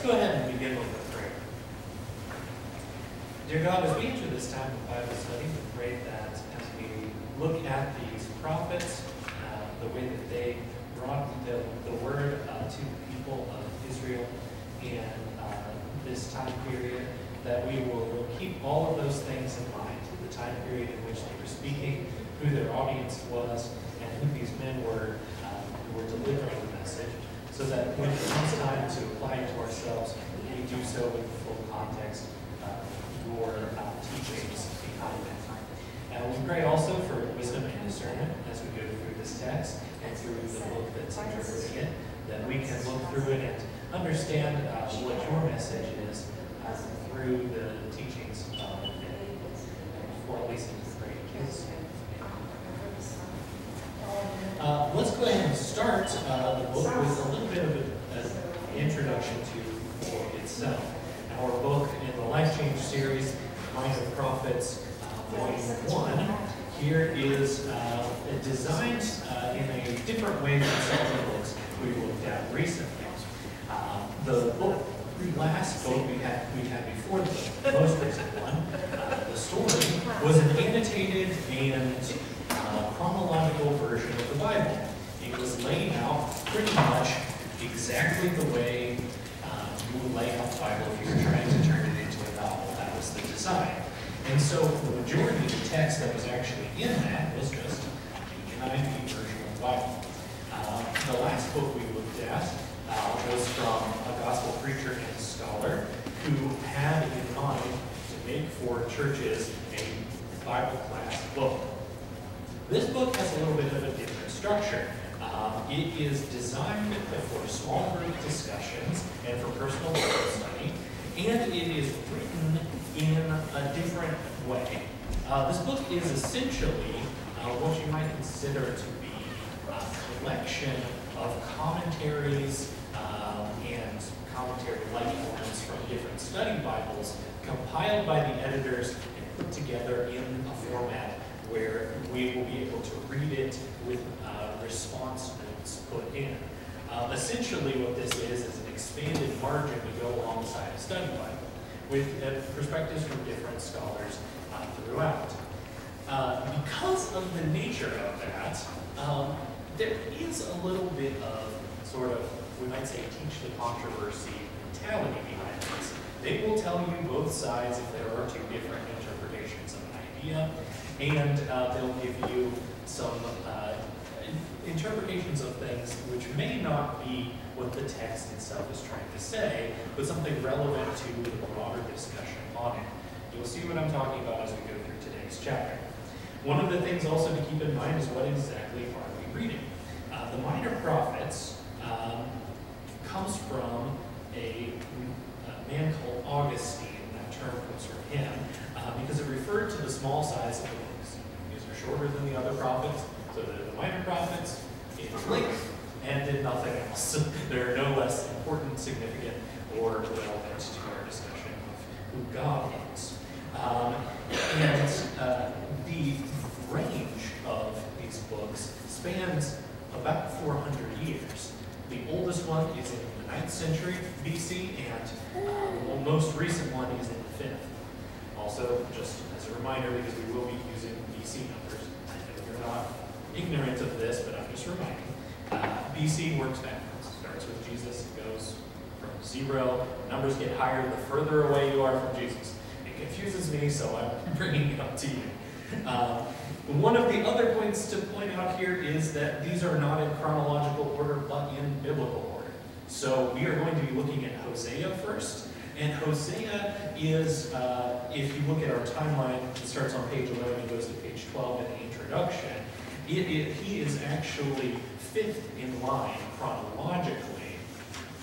Let's go ahead and begin with a prayer. Dear God, as we enter this time of Bible study, we pray that as we look at these prophets, the way that they brought the word to the people of Israel in this time period, that we will keep all of those things in mind, the time period in which they were speaking, who their audience was, and who these men were who were delivering the message, so that when it comes time to apply it to ourselves, we do so with the full context of your teachings behind it. And we pray also for wisdom and discernment as we go through this text and through the book that's interpreting it, that we can look through it and understand what your message is through the teachings of it. For at least we pray in Jesus' name. Let's go ahead and start the book with a little bit of an introduction to the book itself. Our book in the Life Change series, Minor Prophets, Volume 1, here is designed in a different way than some of the books we looked at recently. The last book we had before the most recent one, the story, was an annotated and chronological version of the Bible. It was laid out pretty much exactly the way you would lay out the Bible if you were trying to turn it into a novel. That was the design. And so the majority of the text that was actually in that was just the NIV version of the Bible. The last book we looked at was from a gospel preacher and scholar who had in mind to make for churches a Bible class book. This book has a little bit of a different structure. It is designed for small group discussions and for personal Bible study, and it is written in a different way. This book is essentially what you might consider to be a collection of commentaries and commentary-like ones from different study Bibles compiled by the editors and put together in a format where we will be able to read it with response notes put in. Essentially what this is an expanded margin to go alongside a study Bible with perspectives from different scholars throughout. Because of the nature of that, there is a little bit of sort of, we might say, teach the controversy mentality behind this. They will tell you both sides if there are two different interpretations of an idea, and they'll give you some interpretations of things which may not be what the text itself is trying to say, but something relevant to the broader discussion on it. You'll see what I'm talking about as we go through today's chapter. One of the things also to keep in mind is what exactly are we reading. The Minor Prophets comes from a man called Augustine. That term comes from him because it referred to the small size of the books. These are shorter than the other prophets, so they're the Minor Prophets in length and did nothing else. They're no less important, significant, or relevant to our discussion of who God is. The range of these books spans about 400 years. The oldest one is in the 9th century BC, and the most recent one is in the 5th. Also, just as a reminder, because we will be using BC numbers, I know you're not ignorant of this, but I'm just reminding. BC works backwards. It starts with Jesus, it goes from 0. Numbers get higher the further away you are from Jesus. It confuses me, so I'm bringing it up to you. One of the other points to point out here is that these are not in chronological order, but in biblical order. So we are going to be looking at Hosea first. And Hosea is, if you look at our timeline, it starts on page 11 and goes to page 12 in the introduction. He is actually 5th in line chronologically,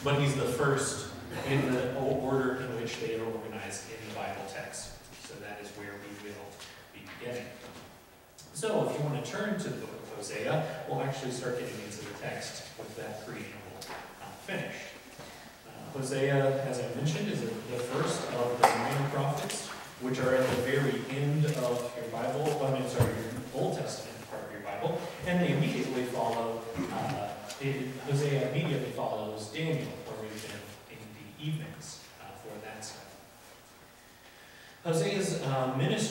but he's the first in the order in which they are organized in the Bible text. So that is where we will be beginning. So if you want to turn to the book of Hosea, we'll actually start getting into the text with that preamble finished. Hosea, as I mentioned, is the first of the Minor Prophets, which are at the very end of your Bible, your Old Testament part of your Bible, and they immediately follow, Hosea immediately follows Daniel, where we've been in the evening.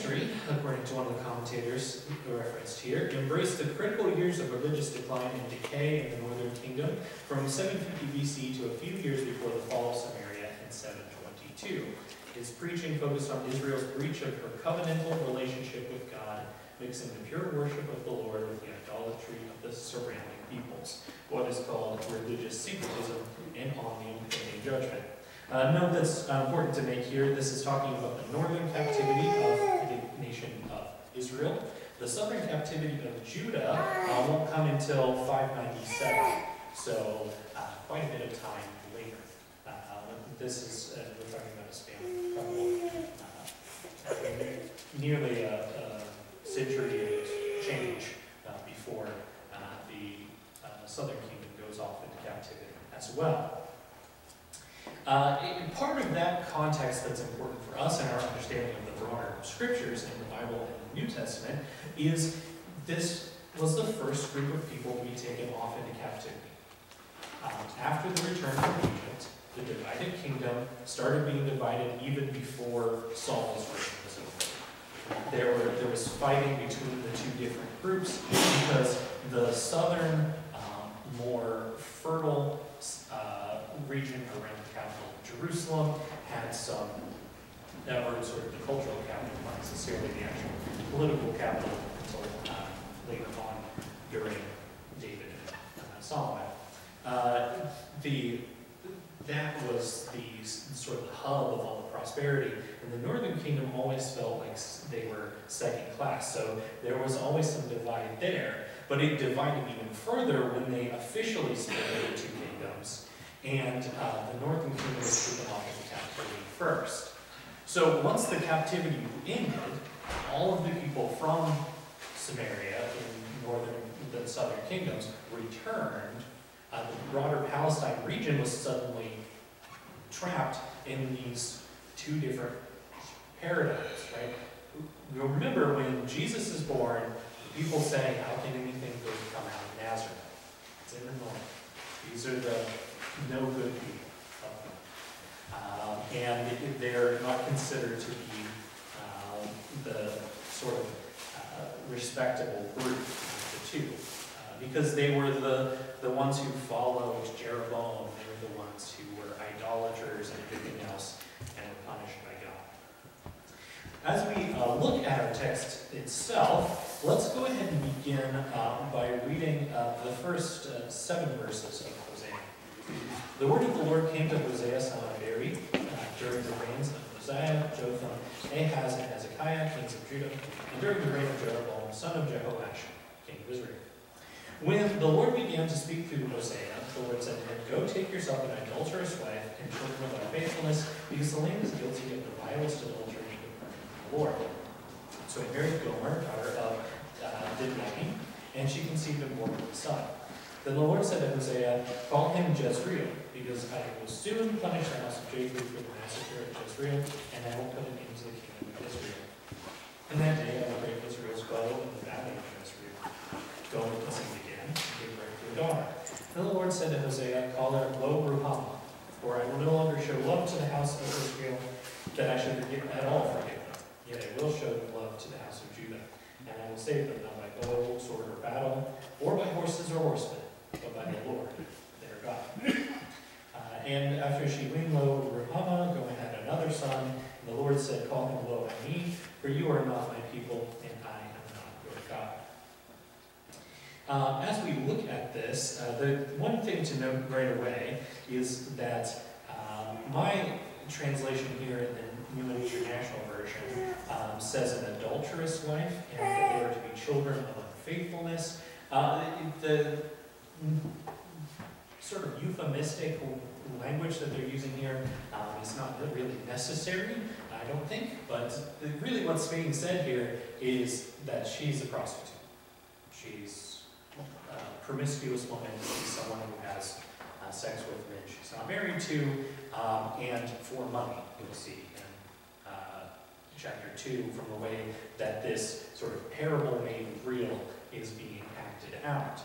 century, according to one of the commentators referenced here, embraced the critical years of religious decline and decay in the northern kingdom from 750 BC to a few years before the fall of Samaria in 722. His preaching focused on Israel's breach of her covenantal relationship with God, mixing the pure worship of the Lord with the idolatry of the surrounding peoples, what is called religious syncretism, and on the impending judgment. Note that's important to make here, this is talking about the northern captivity of the nation of Israel. The southern captivity of Judah won't come until 597, so quite a bit of time later. This is, we're talking about a span of nearly a century and change before the southern kingdom goes off into captivity as well. Part of that context that's important for us in our understanding of the broader scriptures in the Bible and the New Testament is this was the first group of people to be taken off into captivity. After the return from Egypt, the divided kingdom started being divided even before Saul's reign was over. There was fighting between the two different groups because the southern, more fertile region around the capital of Jerusalem had some, or sort of the cultural capital, not necessarily the actual political capital until later on during David and Solomon. That was the sort of the hub of all the prosperity, and the northern kingdom always felt like they were second class, so there was always some divide there, but it divided even further when they officially split into two kingdoms, and the northern kingdom was taken off into captivity first. So once the captivity ended, all of the people from Samaria in the southern kingdoms returned. The broader Palestine region was suddenly trapped in these two different paradigms, right? You'll remember when Jesus is born, the people say, how can anything good come out of Nazareth? It's in the north. These are the no good people. And they're not considered to be the sort of respectable group of the two. Because they were the ones who followed Jeroboam, they were the ones who were idolaters and everything else, and were punished by God. As we look at our text itself, let's go ahead and begin by reading the first 7 verses of Hosea. The word of the Lord came to Hosea, son of Beri, during the reigns of Hosea, Jotham, Ahaz, and Hezekiah, kings of Judah, and during the reign of Jeroboam, son of Jehoash, king of Israel. When the Lord began to speak through Hosea, the Lord said to him, go take yourself an adulterous wife and children of unfaithfulness, because the land is guilty of the vilest adultery from the Lord. So he married Gomer, daughter of Diblaim, and she conceived and bore him a son. Then the Lord said to Hosea, call him Jezreel, because I will soon punish the house of Jacob for the massacre of Jezreel, and I will put an end to the kingdom of Israel. In that day I will break Israel's bow in the valley of Jezreel. Go and conceived again, and give birth to a daughter. Then the Lord said to Hosea, call her Lo Ruhamah, for I will no longer show love to the house of Israel, that I should at all forgive them. Yet I will show love to the house of Judah, and I will save them not by bow, sword, or battle, or by horses or horsemen, but by the Lord, their God. And after she weaned Lo Ruhamah, Gomer had another son, and the Lord said, call him Lo Ami, for you are not my people, and I am not your God. As we look at this, the one thing to note right away is that my translation here in the New International Version says an adulterous wife, and that they are to be children of unfaithfulness. The sort of euphemistic language that they're using here is not really necessary, I don't think, but really what's being said here is that she's a prostitute. She's a promiscuous woman. She's someone who has sex with men she's not married to, and for money, you'll see in chapter 2, from the way that this sort of parable made real is being acted out.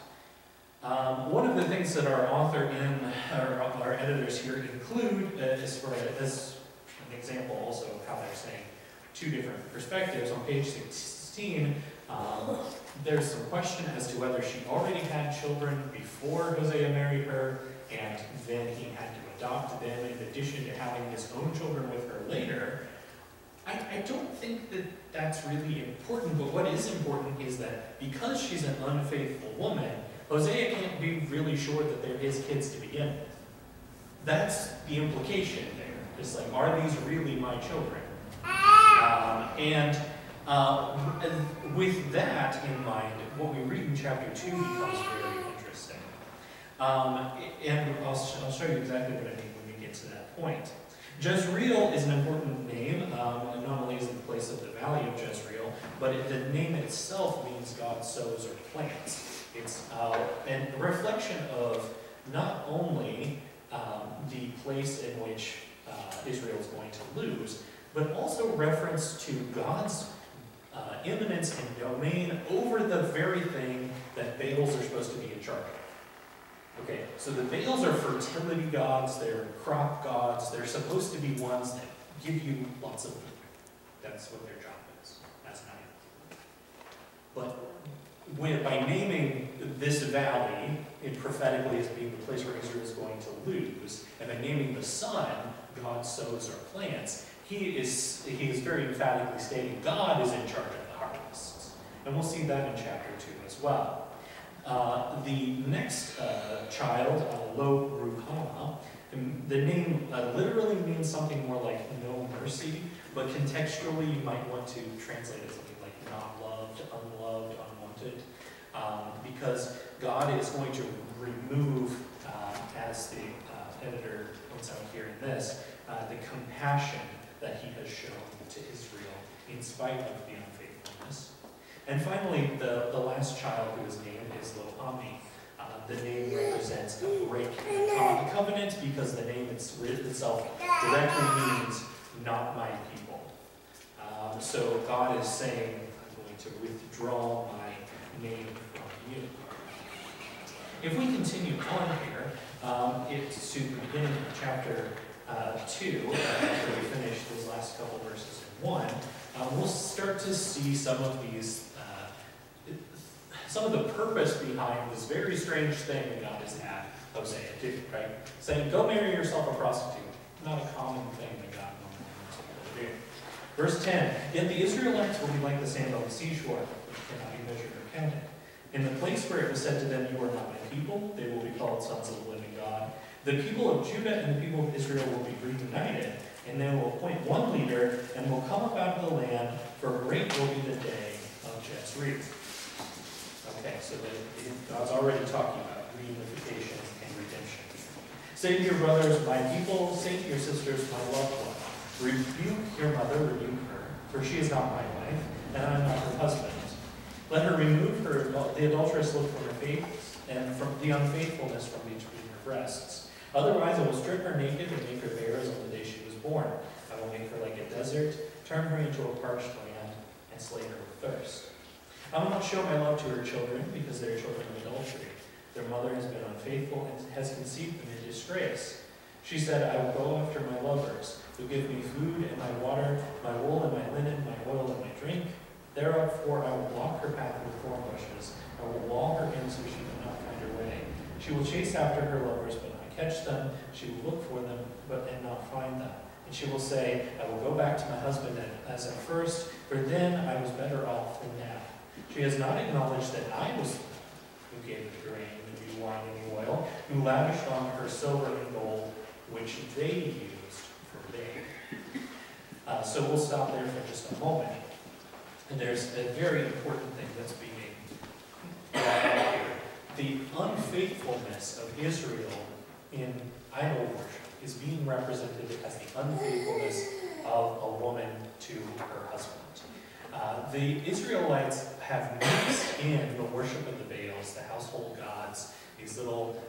One of the things that our author and our editors here include as an example also of how they're saying two different perspectives. On page 16, there's some question as to whether she already had children before Hosea married her, and then he had to adopt them in addition to having his own children with her later. I don't think that that's really important, but what is important is that because she's an unfaithful woman, Hosea can't be really sure that they're his kids to begin with. That's the implication there. It's like, are these really my children? With that in mind, what we read in chapter 2 becomes very interesting. And I'll show you exactly what I mean when we get to that point. Jezreel is an important name. Not only is it the place of the valley of Jezreel, but the name itself means God sows or plants. It's a reflection of not only the place in which Israel is going to lose, but also reference to God's imminence and domain over the very thing that Baals are supposed to be in charge of. Okay, so the Baals are fertility gods, they're crop gods, they're supposed to be ones that give you lots of food. That's what their job is. That's not it. But by naming this valley prophetically as being the place where Israel is going to lose, and by naming the sun, God sows or plants, he is very emphatically stating God is in charge of the harvests. And we'll see that in chapter 2 as well. The next child, Lo Ruhamah, the name literally means something more like no mercy, but contextually you might want to translate it something like not loved, unloved, unwanted, because God is going to remove, as the editor points out here in this, the compassion that he has shown to Israel in spite of the unfaithfulness. And finally, the last child who is named is Lo-Ami. The name represents a break in the covenant because the name itself directly means not my people. So God is saying, I'm going to withdraw my name from you. If we continue on here, it's to the beginning of chapter 2, after we finish those last couple verses in 1, we'll start to see some of these, some of the purpose behind this very strange thing that God has had Hosea do, right? Saying, go marry yourself a prostitute. Not a common thing that God normally wants people to do. Verse 10, yet the Israelites will be like the sand on the seashore, which cannot be measured or counted. In the place where it was said to them, you are not my people, they will be called sons of the living God. The people of Judah and the people of Israel will be reunited, and they will appoint one leader, and will come up out of the land, for great will be the day of Jezreel. Okay, so God's already talking about reunification and redemption. Say to your brothers, my people, say to your sisters, my loved one. Rebuke your mother, rebuke her, for she is not my wife, and I am not her husband. Let her remove the adulterous look from her face, and from the unfaithfulness from between her breasts. Otherwise I will strip her naked and make her bare as on the day she was born. I will make her like a desert, turn her into a parched land, and slay her with thirst. I will not show my love to her children, because they are children of adultery. Their mother has been unfaithful and has conceived them in disgrace. She said, I will go after my lovers, who give me food and my water, my wool and my linen, my oil and my drink. Therefore I will block her path with thorn bushes. I will wall her in so she cannot find her way. She will chase after her lovers, but not catch them. She will look for them, and not find them. And she will say, I will go back to my husband as at first, for then I was better off than now. She has not acknowledged that I was who gave the grain, the new wine, and the oil, who lavished on her silver and gold, which they used for vain. So we'll stop there for just a moment. And there's a very important thing that's being brought out here. The unfaithfulness of Israel in idol worship is being represented as the unfaithfulness of a woman to her husband. The Israelites have mixed in the worship of the Baals, the household gods, these little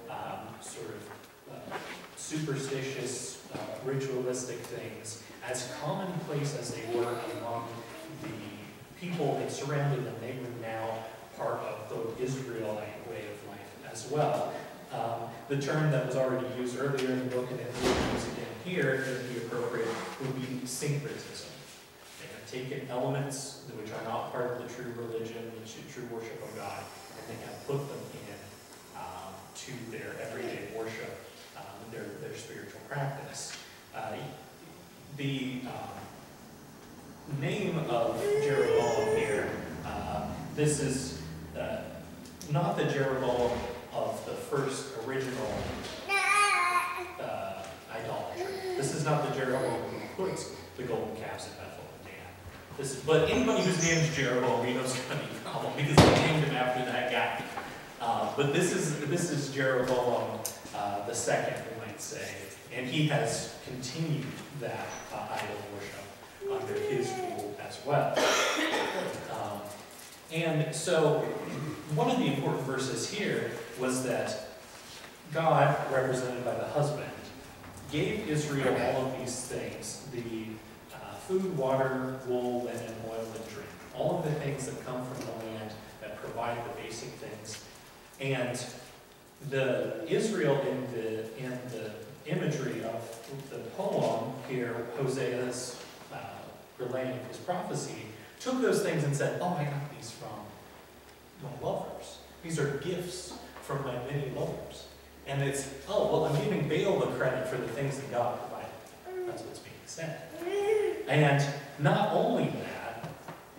superstitious, ritualistic things, as commonplace as they were among the people that surrounded them. They were now part of the Israelite way of life as well. The term that was already used earlier in the book and then used again here, to be appropriate, would be syncretism. They had taken elements which are not part of the true religion, the true worship of God, and they have put them in to their everyday worship, their spiritual practice. The name of Jeroboam here, this is not the Jeroboam of the first original idolatry. This is not the Jeroboam who put the golden calves in Bethel and Dan. But anybody whose name is Jeroboam, you know it's going to be a problem because they named him after that guy. But this is Jeroboam the second, we might say, and he has continued that idol worship under his rule as well. And so, one of the important verses here was that God, represented by the husband, gave Israel all of these things, the food, water, wool, linen, oil, and drink. All of the things that come from the land that provide the basic things. And the Israel in the imagery of the poem here, Hosea's relaying his prophecy, took those things and said, oh, I got these from my lovers. These are gifts from my many lovers. And it's, oh, well, I'm giving Baal the credit for the things that God provided. That's what's being said. And not only that,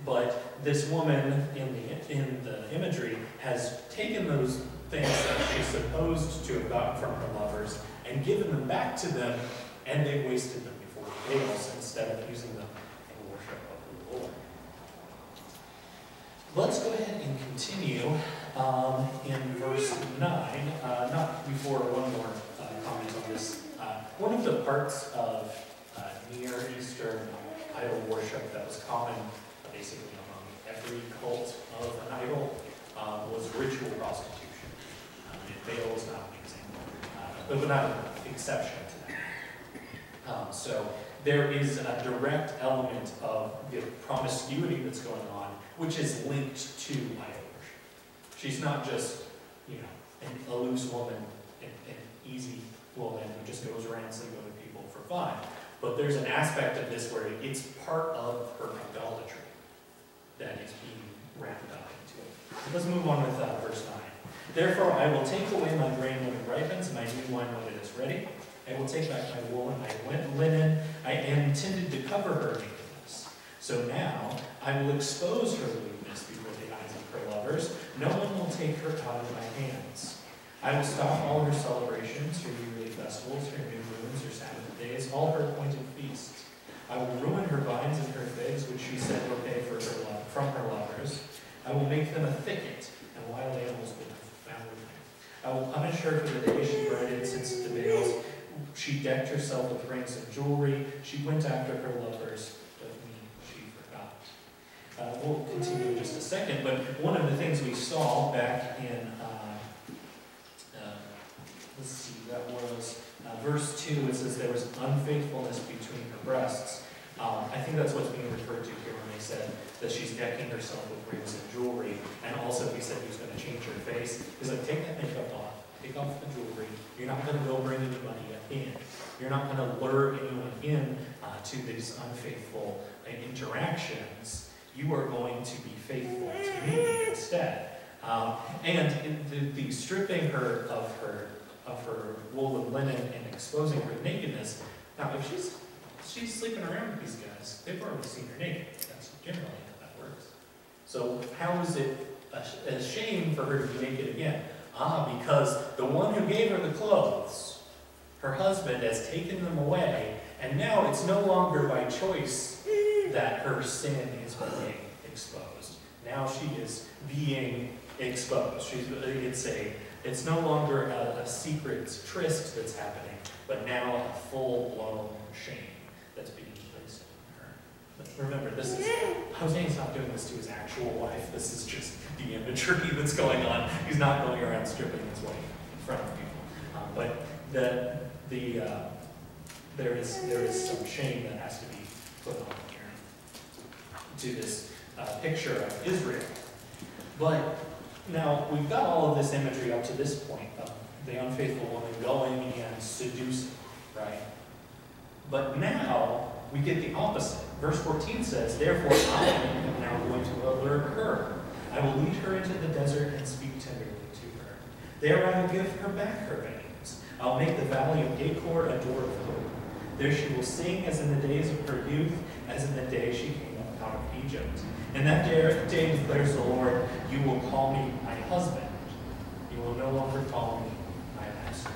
but this woman in the imagery has taken those things that she's supposed to have gotten from her lovers and given them back to them, and they've wasted them before the Baals instead of using them in worship of the Lord. Let's go ahead and continue in verse 9. Not before one more comment on this. One of the parts of Near Eastern idol worship that was common basically among every cult of an idol was ritual prostitution. Baal is not an example, but not an exception to that. So there is a direct element of the promiscuity that's going on, which is linked to idol worship. She's not just, a loose woman, an easy woman who just goes around sleeping with people for fun. But there's an aspect of this where it's part of her idolatry that is being wrapped up into it. Let's move on with verse 9. Therefore I will take away my grain when it ripens, and my new wine when it is ready. I will take back my wool and my linen. I intended to cover her nakedness. So now I will expose her lewdness before the eyes of her lovers. No one will take her out of my hands. I will stop all her celebrations, her yearly festivals, her new moons, her Sabbath days, all her appointed feasts. I will ruin her vines and her figs, which she said were paid for from her lovers. I will make them a thicket, and wild animals will be found with them. I will punish her for the day she burned incense to Baals. She decked herself with rings and jewelry. She went after her lovers, but me she forgot. We'll continue in just a second, but one of the things we saw back in, let's see, that was verse 2, it says there was unfaithfulness between her breasts. I think that's what's being referred to here when they said that she's decking herself with rings and jewelry, and also he said he was going to change her face. He's like, take that makeup off, take off the jewelry. You're not going to go bring anybody in. You're not going to lure anyone in to these unfaithful interactions. You are going to be faithful to me instead. And the stripping her of her wool and linen and exposing her nakedness. Now, if she's sleeping around with these guys, they've already seen her naked. That's generally how that works. So how is it a shame for her to be naked again? Because the one who gave her the clothes, her husband, has taken them away, and now it's no longer by choice that her sin is being exposed. Now she is being exposed. It's no longer a secret tryst that's happening, but now a full-blown shame that's being placed on her. But remember, Hosea's not doing this to his actual wife. This is just the imagery that's going on. He's not going around stripping his wife in front of people. But there is some shame that has to be put on here to this picture of Israel. But now, we've got all of this imagery up to this point of the unfaithful woman going and seducing, right? But now, we get the opposite. Verse 14 says, therefore I am now going to allure her. I will lead her into the desert and speak tenderly to her. There I will give her back her veins. I'll make the valley of Achor a door of hope. There she will sing as in the days of her youth, as in the day she came up out of Egypt. And that day declares the Lord, you will call me my husband. You will no longer call me my master.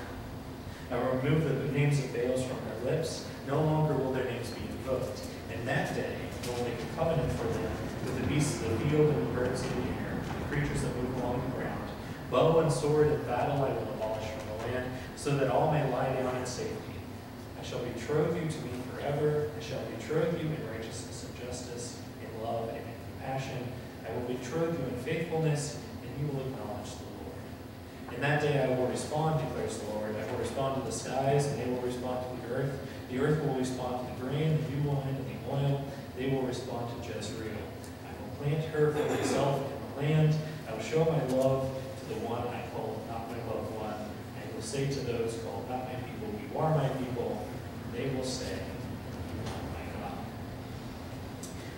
I will remove the names of Baals from their lips. No longer will their names be invoked. And that day I will make a covenant for them with the beasts of the field and the birds of the air, the creatures that move along the ground. Bow and sword and battle I will abolish from the land, so that all may lie down in safety. I shall betroth you to me forever. I shall betroth you in righteousness and justice, in love and in compassion. I will betroth you in faithfulness, and you will acknowledge the Lord. In that day I will respond, declares the Lord. I will respond to the skies, and they will respond to the earth. The earth will respond to the grain, the new wine, and the oil. They will respond to Jezreel. I will plant her for myself in the land. I will show my love to the one I call not my loved one. I will say to those called not my people, you are my people. They will say, you are my God.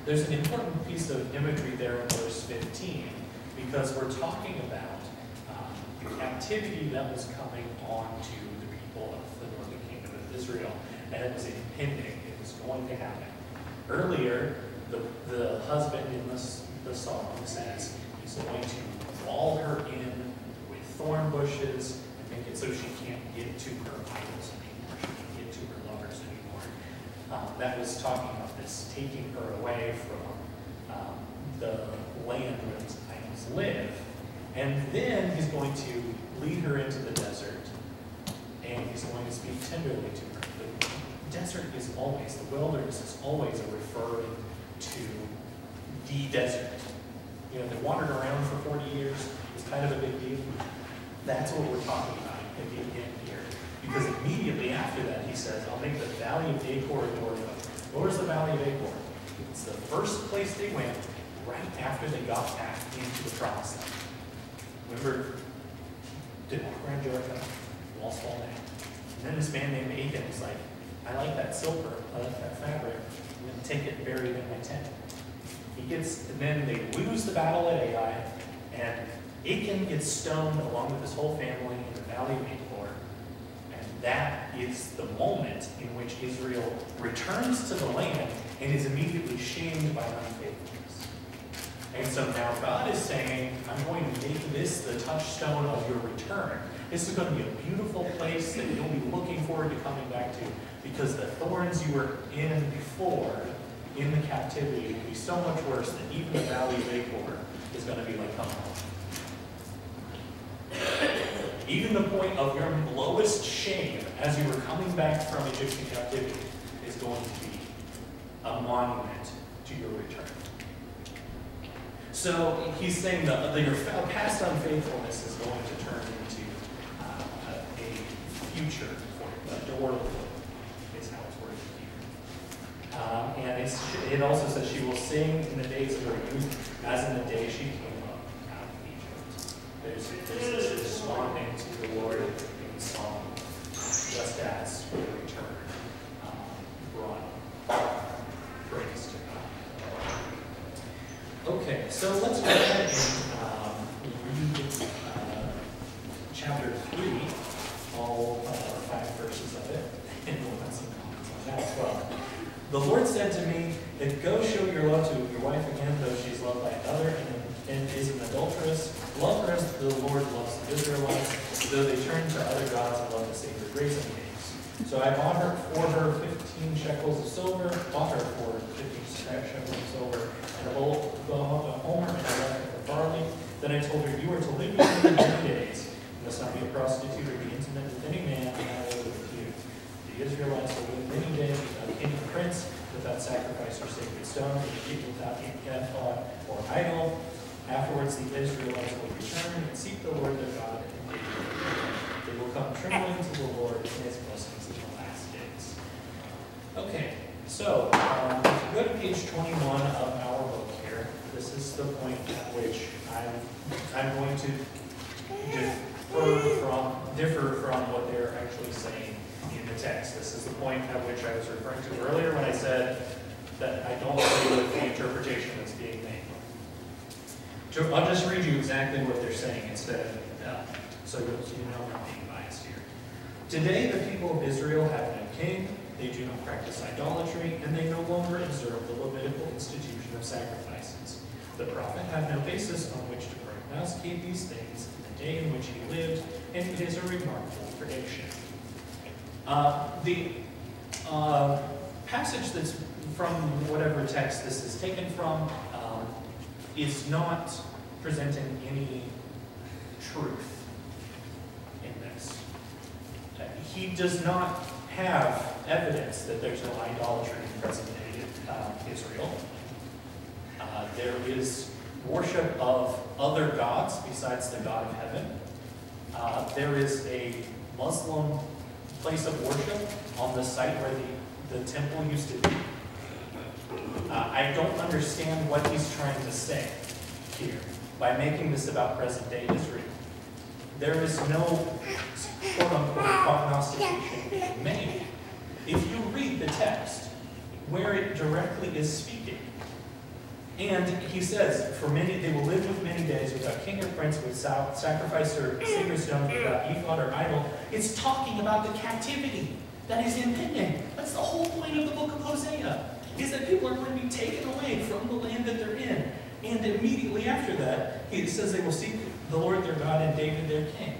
There's an important piece of imagery there in verse 15, because we're talking about the captivity that was coming on to the people of the northern kingdom of Israel. And it was impending. It was going to happen. Earlier, the husband in the song says he's going to wall her in with thorn bushes and make it so she can't get to her idols anymore. She can't get to her lovers anymore. That was talking about this taking her away from the land where these idols live. And then he's going to lead her into the desert, and he's going to speak tenderly to her. The desert is always, the wilderness is always a referring to the desert. You know, they wandered around for 40 years. It's kind of a big deal. That's what we're talking about at the end here. Because immediately after that, he says, I'll make the valley of Achor a door of hope. Where's the valley of Achor? It's the first place they went right after they got back into the promised land. Remember, did walk around Jericho, walls fall down. And then this man named Achan was like, I like that silver, I like that fabric. I'm going to take it and bury it in my tent. And then they lose the battle at Ai, and Achan gets stoned along with his whole family in the valley of Achor. And that is the moment in which Israel returns to the land and is immediately shamed by unfaithfulness. And so now God is saying, I'm going to make this the touchstone of your return. This is going to be a beautiful place that you'll be looking forward to coming back to, because the thorns you were in before, in the captivity, will be so much worse that even the valley of Achor is going to be like coming home. Even the point of your lowest shame as you were coming back from Egyptian captivity is going to be a monument to your return. So he's saying that your past unfaithfulness is going to turn into a future for you, a door of hope is how it's worded here. And it also says she will sing in the days of her youth as in the day she came up out of Egypt. There's this responding to the Lord in song, just as your return brought praise to God. Okay, so let's go ahead and read chapter 3, all 5 verses of it, and we'll have some comments on that as well. The Lord said to me, go show your love to your wife again, though she's loved by another and is an adulteress. Love her as the Lord loves the Israelites, though they turn to other gods and love the sacred raisin cakes. So I bought her for her 15 shekels of silver, bought her for 15 shekels of silver, and a bowl of homer, and a left of barley. Then I told her, you are to live with me many days. You must not be a prostitute or be intimate with any man, and I will live with you. The Israelites will live many days without king or prince, without sacrifice or sacred stone, without ephod or idol. Afterwards the Israelites will return and seek the Lord their God, and they will come trembling to the Lord in his blessings in the last days. Okay, so if you go to page 21 of our book here, this is the point at which I'm going to differ from what they're actually saying in the text. This is the point at which I was referring to earlier when I said that I don't agree with the interpretation that's being made. I'll just read you exactly what they're saying instead of, so you know I'm not being biased here. Today the people of Israel have no king, they do not practice idolatry, and they no longer observe the Levitical institution of sacrifices. The prophet had no basis on which to prognosticate these things in the day in which he lived, and it is a remarkable prediction. The passage that's from whatever text this is taken from is not presenting any truth in this. He does not have evidence that there's no idolatry in present-day Israel. There is worship of other gods besides the God of heaven. There is a Muslim place of worship on the site where the temple used to be. I don't understand what he's trying to say here by making this about present-day Israel. There is no quote-unquote prognostication being made. If you read the text where it directly is speaking, and he says, "For many they will live with many days without king or prince, without sacrifice or sacred stones, without ephod or idol," it's talking about the captivity that is impending. That's the whole point of the book of Hosea, is that people are going to be taken away from the land that they're in. And immediately after that, it says they will seek the Lord their God and David their king.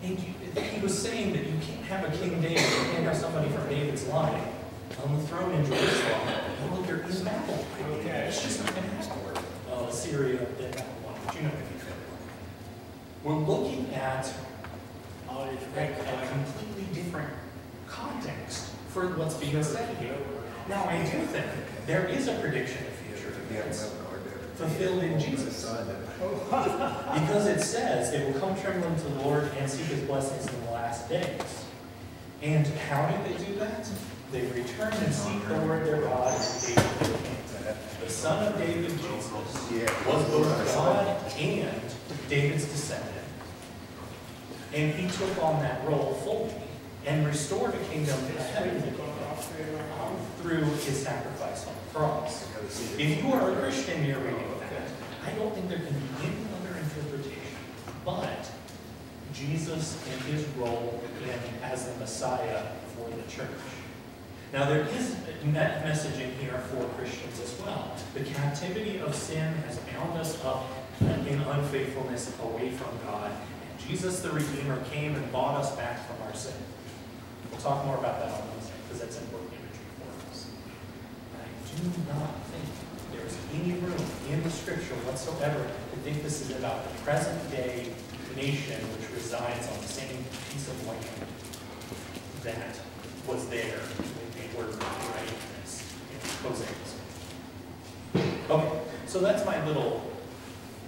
And he was saying that you can't have a King David, you can't have somebody from David's line on the throne in Jerusalem. And look, there is Babylon. Okay. It's just not going to happen. Assyria, then Babylon. But you know we're looking at a completely different context for what's being said here. Now, I do think there is a prediction of future events fulfilled in Jesus. Because it says, "They will come trembling to the Lord and seek his blessings in the last days." And how did they do that? They return and seek the Lord their God and David their king. The son of David, Jesus, was both God and David's descendant. And he took on that role fully and restored a kingdom, a heavenly kingdom, through his sacrifice on the cross. If you are a Christian, you're reading that. I don't think there can be any other interpretation but Jesus and his role as the Messiah for the church. Now, there is that message in here for Christians as well. The captivity of sin has bound us up in unfaithfulness away from God. And Jesus the Redeemer came and bought us back from our sin. We'll talk more about that on Wednesday, because that's important imagery for us. I do not think there is any room in the Scripture whatsoever to think this is about the present-day nation which resides on the same piece of land that was there when they were writing this in Hosea's. Okay, so that's my little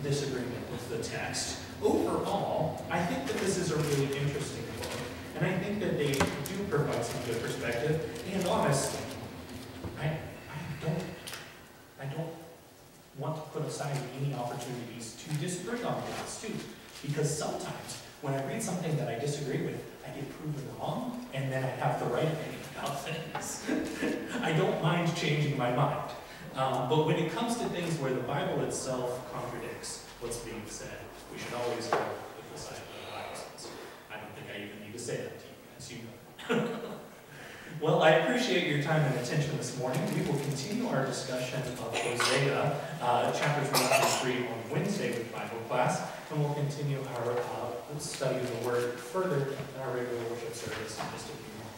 disagreement with the text. Overall, I think that this is a really interesting book. And I think that they do provide some good perspective. And honestly, I don't want to put aside any opportunities to disagree on this too. Because sometimes when I read something that I disagree with, I get proven wrong, and then I have to write opinion about things. I don't mind changing my mind. But when it comes to things where the Bible itself contradicts what's being said, we should always go with the side of the Bible says. I don't think I even need to say that to you guys, you know. Well, I appreciate your time and attention this morning. We will continue our discussion of Hosea, chapters 1 through 3 on Wednesday with Bible class, and we'll continue our study of the Word further in our regular worship service in just a few moments.